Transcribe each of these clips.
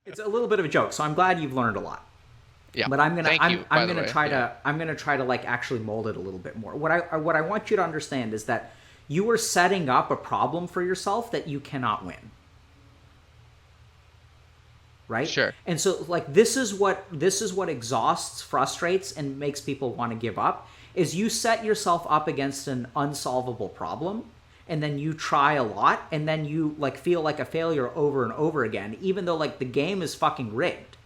It's a little bit of a joke, so I'm glad you've learned a lot. Yeah. But Thank you, by the way. Yeah. I'm gonna try to like actually mold it a little bit more. What I want you to understand is that you are setting up a problem for yourself that you cannot win. Right? Sure. And so like this is what exhausts, frustrates, and makes people want to give up, is you set yourself up against an unsolvable problem, and then you try a lot, and then you like feel like a failure over and over again, even though like the game is fucking rigged.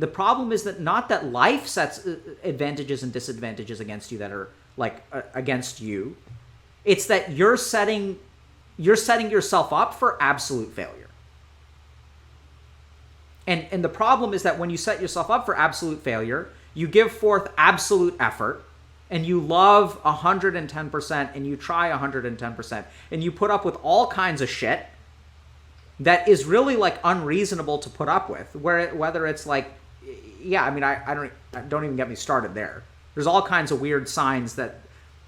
The problem is that not that life sets advantages and disadvantages against you that are like against you. It's that you're setting yourself up for absolute failure. And the problem is that when you set yourself up for absolute failure, you give forth absolute effort, and you love 110%, and you try 110%, and you put up with all kinds of shit that is really like unreasonable to put up with. Whether it's like, yeah, I mean, I don't even get me started there. There's all kinds of weird signs that,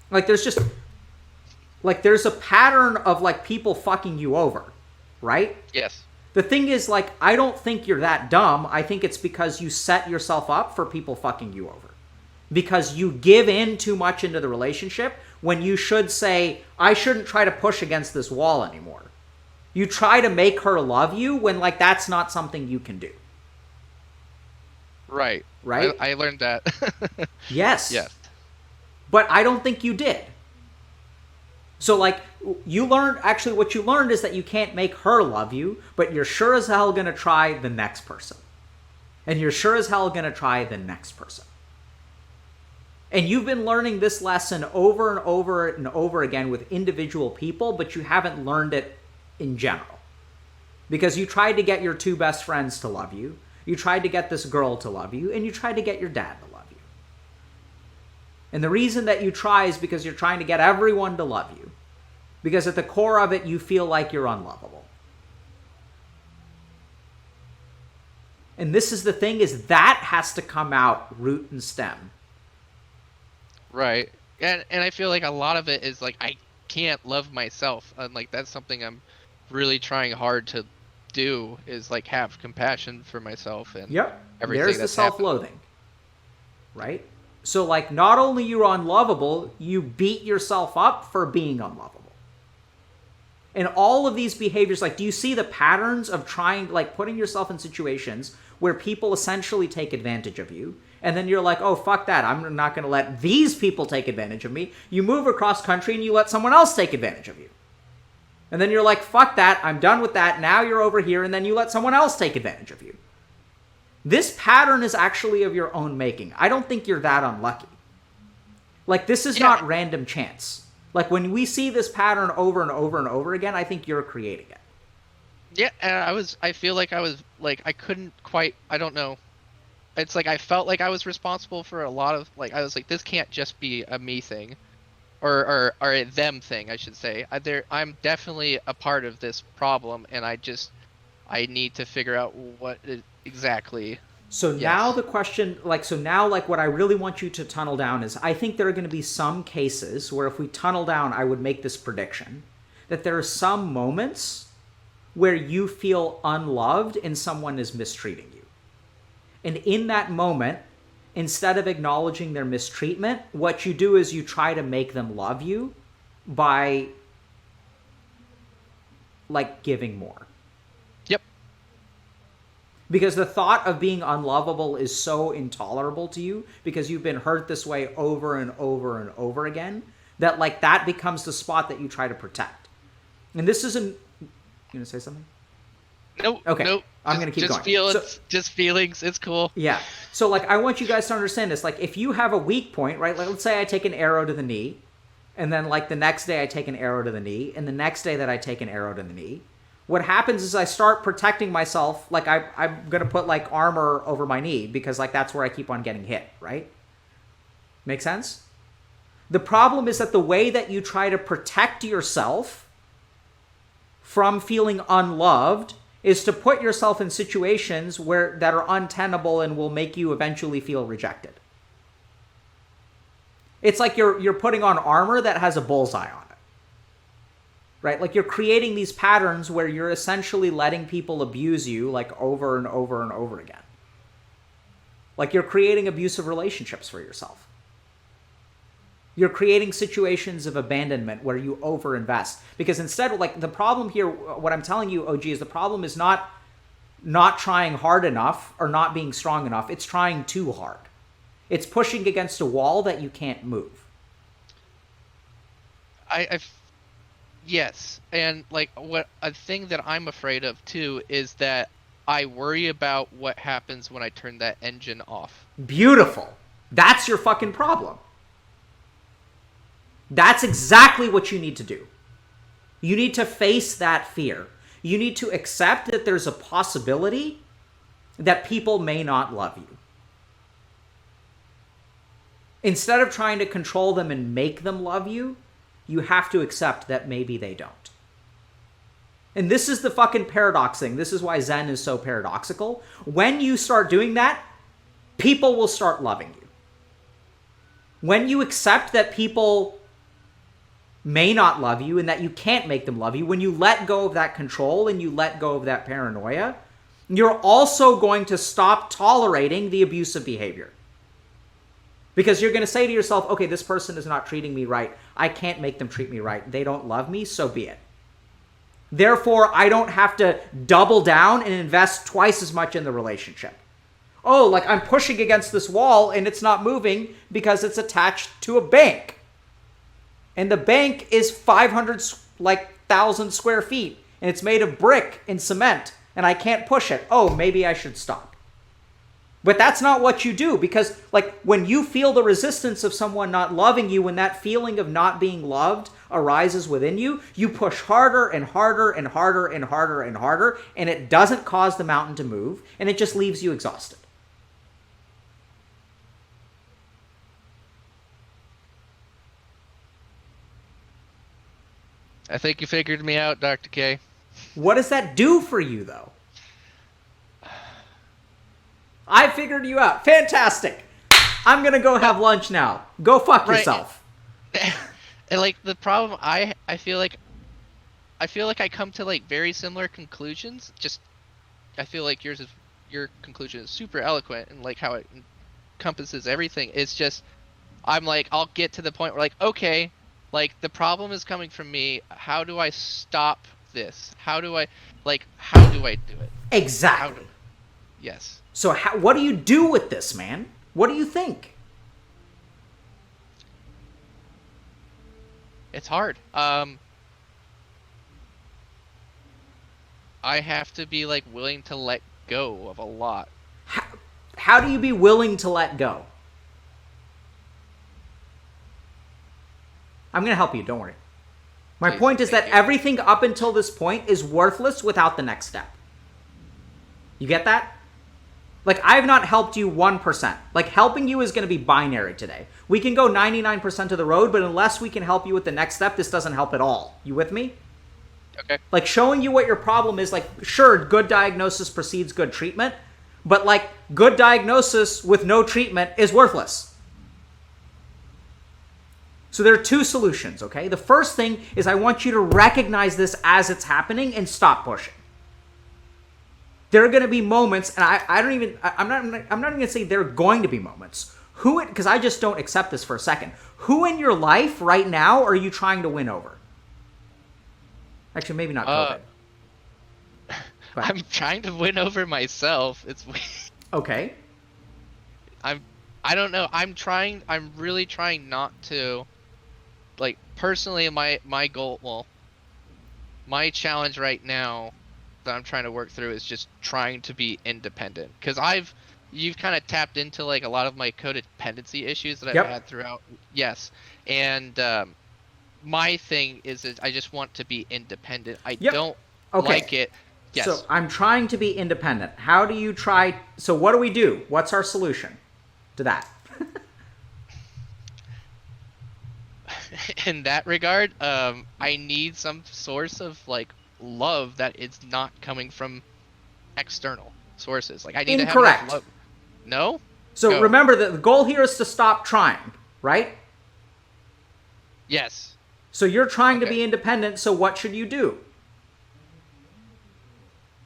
like, there's a pattern of like people fucking you over, right? Yes. The thing is, like, I don't think you're that dumb. I think it's because you set yourself up for people fucking you over. Because you give in too much into the relationship when you should say, I shouldn't try to push against this wall anymore. You try to make her love you when, like, that's not something you can do. Right. Right? I learned that. Yes. Yes. But I don't think you did. So, like, what you learned is that you can't make her love you, but you're sure as hell going to try the next person. And you're sure as hell going to try the next person. And you've been learning this lesson over and over and over again with individual people, but you haven't learned it in general. Because you tried to get your two best friends to love you, you tried to get this girl to love you, and you tried to get your dad to love you. And the reason that you try is because you're trying to get everyone to love you. Because at the core of it, you feel like you're unlovable. And this is the thing, is that has to come out root and stem. Right. And I feel like a lot of it is like I can't love myself. And like that's something I'm really trying hard to do, is like have compassion for myself and everything. There's the self-loathing. Right? So like not only you're unlovable, you beat yourself up for being unlovable. And all of these behaviors, like, do you see the patterns of trying, like, putting yourself in situations where people essentially take advantage of you, and then you're like, oh, fuck that, I'm not going to let these people take advantage of me. You move across country and you let someone else take advantage of you. And then you're like, fuck that, I'm done with that, now you're over here, and then you let someone else take advantage of you. This pattern is actually of your own making. I don't think you're that unlucky. Like, this is not random chance. Like, when we see this pattern over and over and over again, I think you're creating it. Yeah, and I feel like I was, like, I couldn't quite, I don't know. It's like I felt like I was responsible for a lot of, like, I was like, this can't just be a me thing. Or a them thing, I should say. I'm definitely a part of this problem, and I need to figure out what exactly. So now the question, like, what I really want you to tunnel down is, I think there are going to be some cases where if we tunnel down, I would make this prediction, that there are some moments where you feel unloved and someone is mistreating you. And in that moment, instead of acknowledging their mistreatment, what you do is you try to make them love you by, like, giving more. Because the thought of being unlovable is so intolerable to you, because you've been hurt this way over and over and over again, that, like, that becomes the spot that you try to protect. And this isn't... You gonna say something? Nope. Okay. Nope. I'm gonna keep going. Just feelings. It's cool. Yeah. So, like, I want you guys to understand this. Like, if you have a weak point, right? Like, let's say I take an arrow to the knee, and then, like, the next day I take an arrow to the knee, and the next day that I take an arrow to the knee, what happens is I start protecting myself. Like, I'm going to put, like, armor over my knee because, like, that's where I keep on getting hit, right? Make sense? The problem is that the way that you try to protect yourself from feeling unloved is to put yourself in situations that are untenable and will make you eventually feel rejected. It's like you're putting on armor that has a bullseye on it. right? Like you're creating these patterns where you're essentially letting people abuse you like over and over and over again. Like you're creating abusive relationships for yourself. You're creating situations of abandonment where you overinvest. Because instead, like the problem here, what I'm telling you, OG, is the problem is not trying hard enough or not being strong enough. It's trying too hard. It's pushing against a wall that you can't move. Yes, and like what a thing that I'm afraid of too is that I worry about what happens when I turn that engine off. Beautiful. That's your fucking problem. That's exactly what you need to do. You need to face that fear. You need to accept that there's a possibility that people may not love you. Instead of trying to control them and make them love you, you have to accept that maybe they don't. And this is the fucking paradox thing. This is why Zen is so paradoxical. When you start doing that, people will start loving you. When you accept that people may not love you and that you can't make them love you, when you let go of that control and you let go of that paranoia, you're also going to stop tolerating the abusive behavior. Because you're going to say to yourself, okay, this person is not treating me right. I can't make them treat me right. They don't love me, so be it. Therefore, I don't have to double down and invest twice as much in the relationship. Oh, like I'm pushing against this wall and it's not moving because it's attached to a bank. And the bank is 500,000 square feet. And it's made of brick and cement. And I can't push it. Oh, maybe I should stop. But that's not what you do, because like when you feel the resistance of someone not loving you, when that feeling of not being loved arises within you, you push harder and harder and harder and harder and harder, and it doesn't cause the mountain to move, and it just leaves you exhausted. I think you figured me out, Dr. K. What does that do for you, though? I figured you out. Fantastic. I'm going to go have lunch now. Go fuck yourself. And like the problem, I feel like I come to like very similar conclusions. Just I feel like your conclusion is super eloquent and like how it encompasses everything. It's just I'm like I'll get to the point where like okay, like the problem is coming from me. How do I stop this? How do I do it? Exactly. Yes. So what do you do with this, man? What do you think? It's hard. I have to be like willing to let go of a lot. How do you be willing to let go? I'm going to help you. Don't worry. My point is that everything up until this point is worthless without the next step. You get that? Like, I have not helped you 1%. Like, helping you is going to be binary today. We can go 99% of the road, but unless we can help you with the next step, this doesn't help at all. You with me? Okay. Like, showing you what your problem is, like, sure, good diagnosis precedes good treatment, but, like, good diagnosis with no treatment is worthless. So there are two solutions, okay? The first thing is I want you to recognize this as it's happening and stop pushing. There are going to be moments, and I'm not even going to say there are going to be moments. Because I just don't accept this for a second. Who in your life right now are you trying to win over? Actually, maybe not COVID. I'm trying to win over myself. It's okay. I don't know. I'm really trying not to, like, personally, my goal, well, my challenge right now that I'm trying to work through is just trying to be independent, because you've kind of tapped into like a lot of my codependency issues that I've had throughout. Yes. And my thing is I just want to be independent. I don't like it. Yes. So I'm trying to be independent. How do you try? So what do we do? What's our solution to that? In that regard, I need some source of like love that is not coming from external sources. Like I need to have enough love. No? So remember that the goal here is to stop trying, right? Yes. So you're trying to Okay. be independent, so what should you do?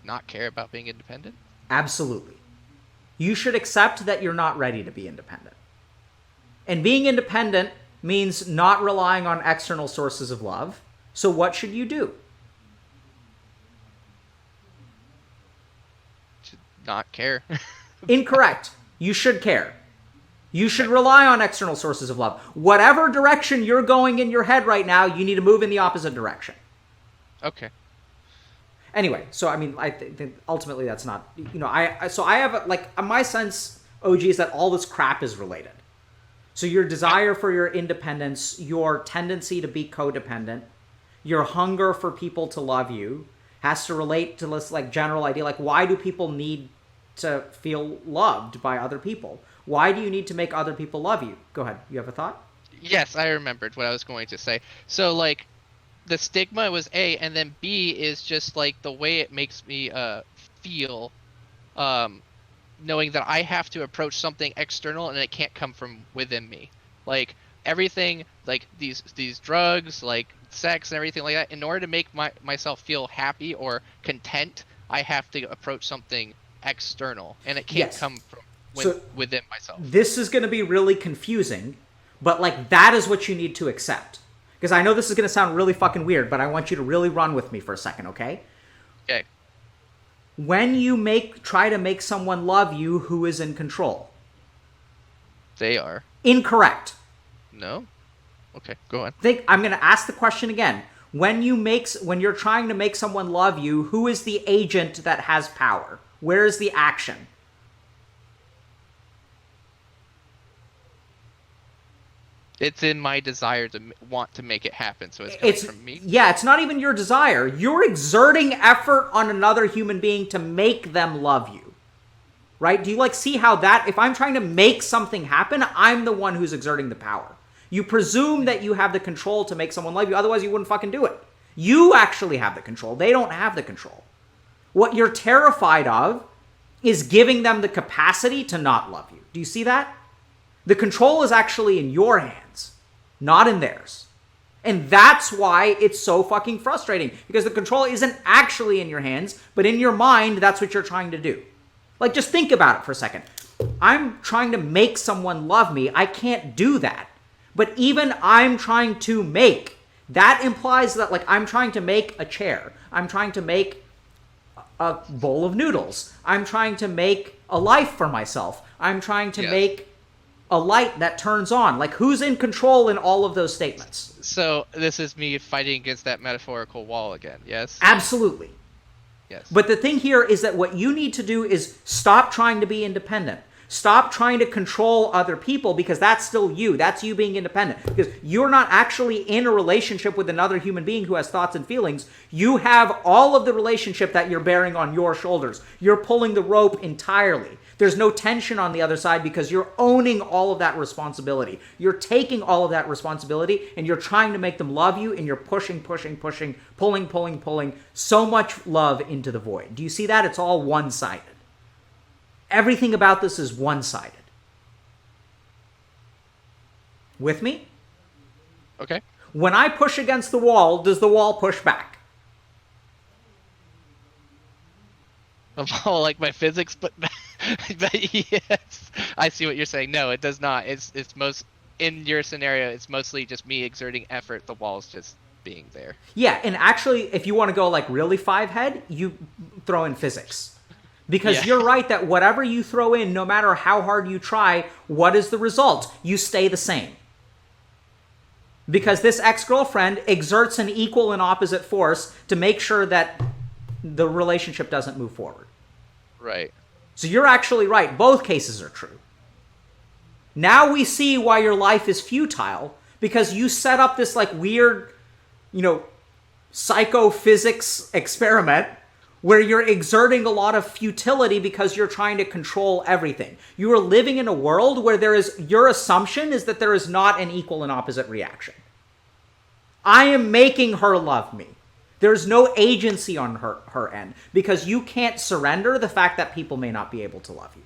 Not care about being independent? Absolutely. You should accept that you're not ready to be independent. And being independent means not relying on external sources of love. So what should you do? Should not care. Incorrect. You should care. You should rely on external sources of love. Whatever direction you're going in your head right now, you need to move in the opposite direction. Okay. Anyway, so I mean, I think ultimately that's not, I have, like, my sense, OG, is that all this crap is related. So your desire for your independence, your tendency to be codependent, your hunger for people to love you has to relate to this, like, general idea, like, why do people need to feel loved by other people? Why do you need to make other people love you? Go ahead. You have a thought? Yes, I remembered what I was going to say. So, like, the stigma was A, and then B is just, like, the way it makes me feel, knowing that I have to approach something external and it can't come from within me. Like, everything, like, these drugs, like, sex and everything like that, in order to make myself feel happy or content, I have to approach something external, and it can't Yes. come from within myself. This is going to be really confusing, but, like, that is what you need to accept. Because I know this is going to sound really fucking weird, but I want you to really run with me for a second, okay? Okay. When you try to make someone love you who is in control. They are. Incorrect. No? Okay, go on. I'm going to ask the question again. When you're trying to make someone love you, who is the agent that has power? Where is the action? It's in my desire to want to make it happen, so it's coming from me. Yeah, it's not even your desire. You're exerting effort on another human being to make them love you. Right? Do you, like, see how that, if I'm trying to make something happen, I'm the one who's exerting the power. You presume that you have the control to make someone love you, otherwise you wouldn't fucking do it. You actually have the control. They don't have the control. What you're terrified of is giving them the capacity to not love you. Do you see that? The control is actually in your hands, not in theirs. And that's why it's so fucking frustrating, because the control isn't actually in your hands, but in your mind, that's what you're trying to do. Like, just think about it for a second. I'm trying to make someone love me. I can't do that. But even I'm trying to make, that implies that, like, I'm trying to make a chair. I'm trying to make a bowl of noodles. I'm trying to make a life for myself. I'm trying to make a light that turns on. Like, who's in control in all of those statements? So this is me fighting against that metaphorical wall again, yes? Absolutely. Yes. But the thing here is that what you need to do is stop trying to be independent. Stop trying to control other people, because that's still you. That's you being independent. Because you're not actually in a relationship with another human being who has thoughts and feelings. You have all of the relationship that you're bearing on your shoulders. You're pulling the rope entirely. There's no tension on the other side because you're owning all of that responsibility. You're taking all of that responsibility and you're trying to make them love you, and you're pushing, pulling so much love into the void. Do you see that? It's all one-sided. Everything about this is one-sided. With me? Okay. When I push against the wall, does the wall push back? Oh, like my physics, but yes, I see what you're saying. No, it does not. It's most, in your scenario, it's mostly just me exerting effort. The wall's just being there. Yeah, and actually, if you want to go, like, really five-head, you throw in physics. Because you're right that whatever you throw in, no matter how hard you try, what is the result? You stay the same. Because this ex-girlfriend exerts an equal and opposite force to make sure that the relationship doesn't move forward. Right. So you're actually right. Both cases are true. Now we see why your life is futile, because you set up this, like, weird, psychophysics experiment where you're exerting a lot of futility because you're trying to control everything. You are living in a world where your assumption is that there is not an equal and opposite reaction. I am making her love me. There's no agency on her end, because you can't surrender the fact that people may not be able to love you.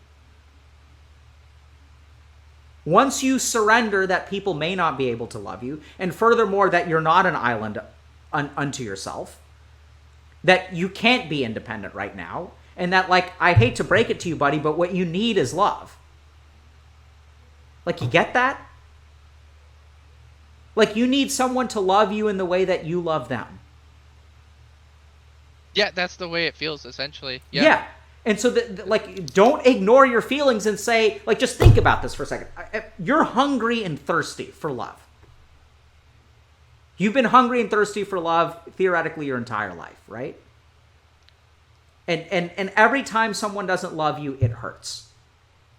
Once you surrender that people may not be able to love you, and furthermore, that you're not an island unto yourself, that you can't be independent right now, and that, like, I hate to break it to you, buddy, but what you need is love. Like, you get that? Like, you need someone to love you in the way that you love them. Yeah, that's the way it feels, essentially. Yeah. And so, like, don't ignore your feelings and say, like, just think about this for a second. You're hungry and thirsty for love. You've been hungry and thirsty for love, theoretically, your entire life, right? And every time someone doesn't love you, it hurts.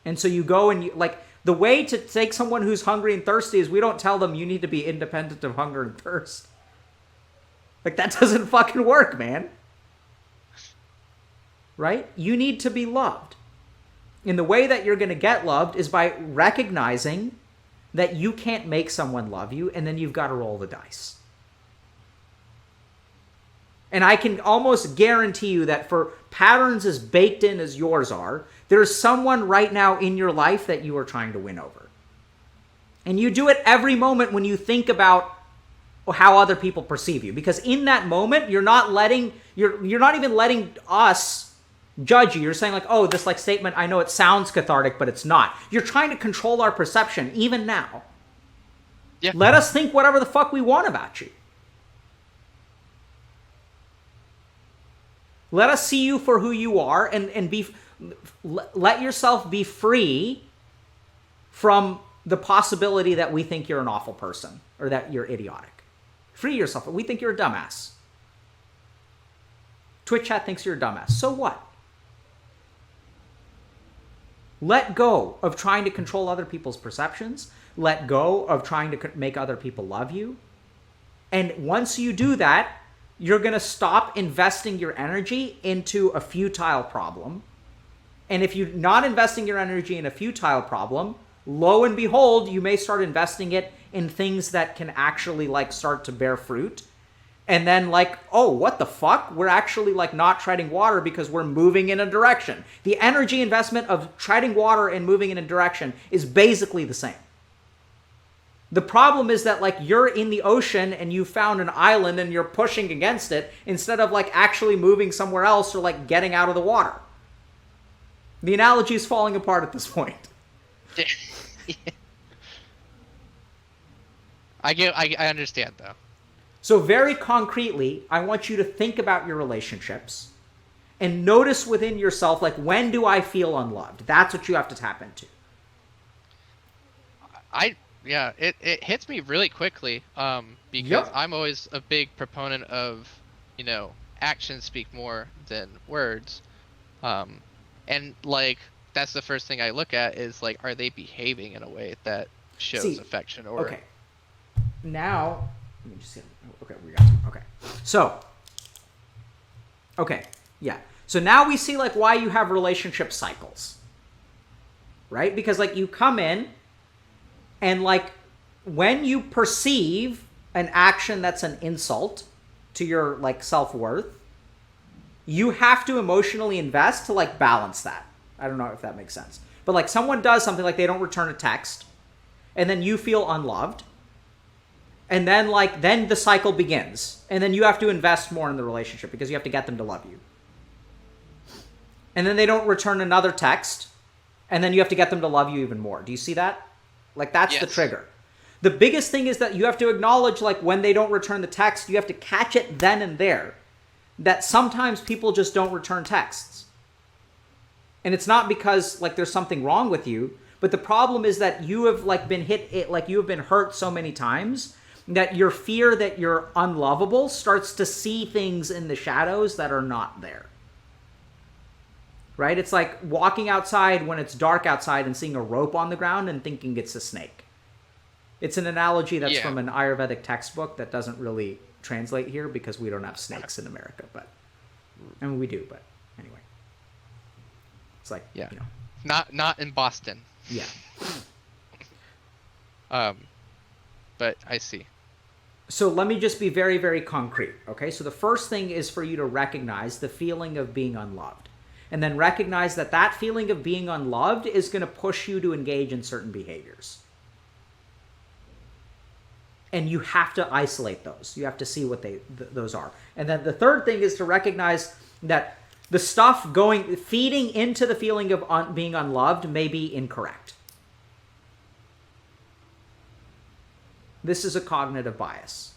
And so you go and, like, the way to take someone who's hungry and thirsty is we don't tell them you need to be independent of hunger and thirst. Like, that doesn't fucking work, man. Right? You need to be loved. And the way that you're going to get loved is by recognizing that you can't make someone love you, and then you've got to roll the dice. And I can almost guarantee you that for patterns as baked in as yours are, there's someone right now in your life that you are trying to win over. And you do it every moment when you think about how other people perceive you. Because in that moment, you're not even letting us judge you. You're saying, like, oh, this, like, statement, I know it sounds cathartic, but it's not. You're trying to control our perception, even now. Yeah. Let us think whatever the fuck we want about you. Let us see you for who you are, and let yourself be free from the possibility that we think you're an awful person or that you're idiotic. Free yourself. We think you're a dumbass. Twitch chat thinks you're a dumbass. So what? Let go of trying to control other people's perceptions. Let go of trying to make other people love you. And once you do that, you're going to stop investing your energy into a futile problem. And if you're not investing your energy in a futile problem, lo and behold, you may start investing it in things that can actually, like, start to bear fruit. And then, like, oh, what the fuck? We're actually, like, not treading water because we're moving in a direction. The energy investment of treading water and moving in a direction is basically the same. The problem is that, like, you're in the ocean and you found an island and you're pushing against it instead of, like, actually moving somewhere else or, like, getting out of the water. The analogy is falling apart at this point. I understand, though. So very concretely, I want you to think about your relationships and notice within yourself, like, when do I feel unloved? That's what you have to tap into. Yeah, it hits me really quickly, because I'm always a big proponent of, actions speak more than words. And, like, that's the first thing I look at is, like, are they behaving in a way that shows affection? Or okay. Now, let me just see. Okay, we got to. Okay. So, okay, yeah. So now we see, like, why you have relationship cycles. Right? Because, like, you come in and, like, when you perceive an action that's an insult to your, like, self-worth, you have to emotionally invest to, like, balance that. I don't know if that makes sense. But, like, someone does something, like, they don't return a text, and then you feel unloved, and then, like, then the cycle begins, and then you have to invest more in the relationship because you have to get them to love you. And then they don't return another text, and then you have to get them to love you even more. Do you see that? Like, that's the trigger. The biggest thing is that you have to acknowledge, like, when they don't return the text, you have to catch it then and there. That sometimes people just don't return texts. And it's not because, like, there's something wrong with you, but the problem is that you have, like, been you have been hurt so many times that your fear that you're unlovable starts to see things in the shadows that are not there. Right? It's like walking outside when it's dark outside and seeing a rope on the ground and thinking it's a snake. It's an analogy that's from an Ayurvedic textbook that doesn't really translate here because we don't have snakes in America, but I mean we do, but anyway. It's like, not in Boston. Yeah. But I see. So let me just be very, very concrete, okay? So the first thing is for you to recognize the feeling of being unloved. and then recognize that that feeling of being unloved is going to push you to engage in certain behaviors. And you have to isolate those. You have to see what those are. And then the third thing is to recognize that the stuff feeding into the feeling of being unloved may be incorrect. This is a cognitive bias,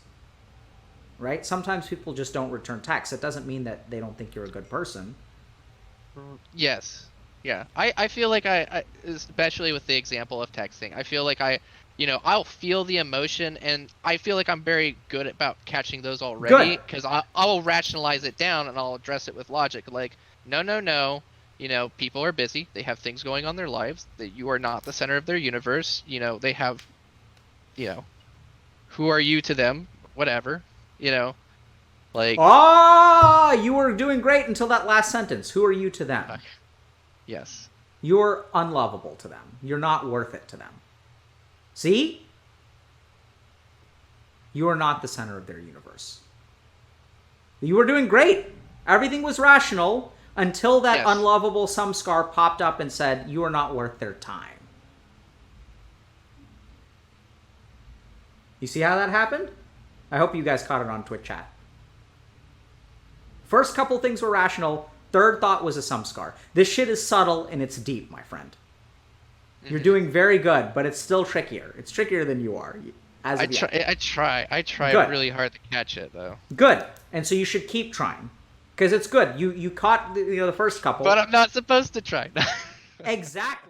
right? Sometimes people just don't return texts. It doesn't mean that they don't think you're a good person. Yes. Yeah. I feel like I especially with the example of texting, I feel like I'll feel the emotion, and I feel like I'm very good about catching those already, because I'll rationalize it down and I'll address it with logic. Like, no, people are busy. They have things going on in their lives. That you are not the center of their universe. They have, who are you to them? Whatever, like. You were doing great until that last sentence. Who are you to them? Yes. You're unlovable to them. You're not worth it to them. See? You are not the center of their universe. You were doing great. Everything was rational until that unlovable samskar popped up and said, you are not worth their time. You see how that happened? I hope you guys caught it on Twitch chat. First couple things were rational. Third thought was a samskar. This shit is subtle and it's deep, my friend. You're doing very good, but it's still trickier. It's trickier than you are. I try good. Really hard to catch it, though. Good. And so you should keep trying. Because it's good. You caught the first couple. But I'm not supposed to try. Exactly.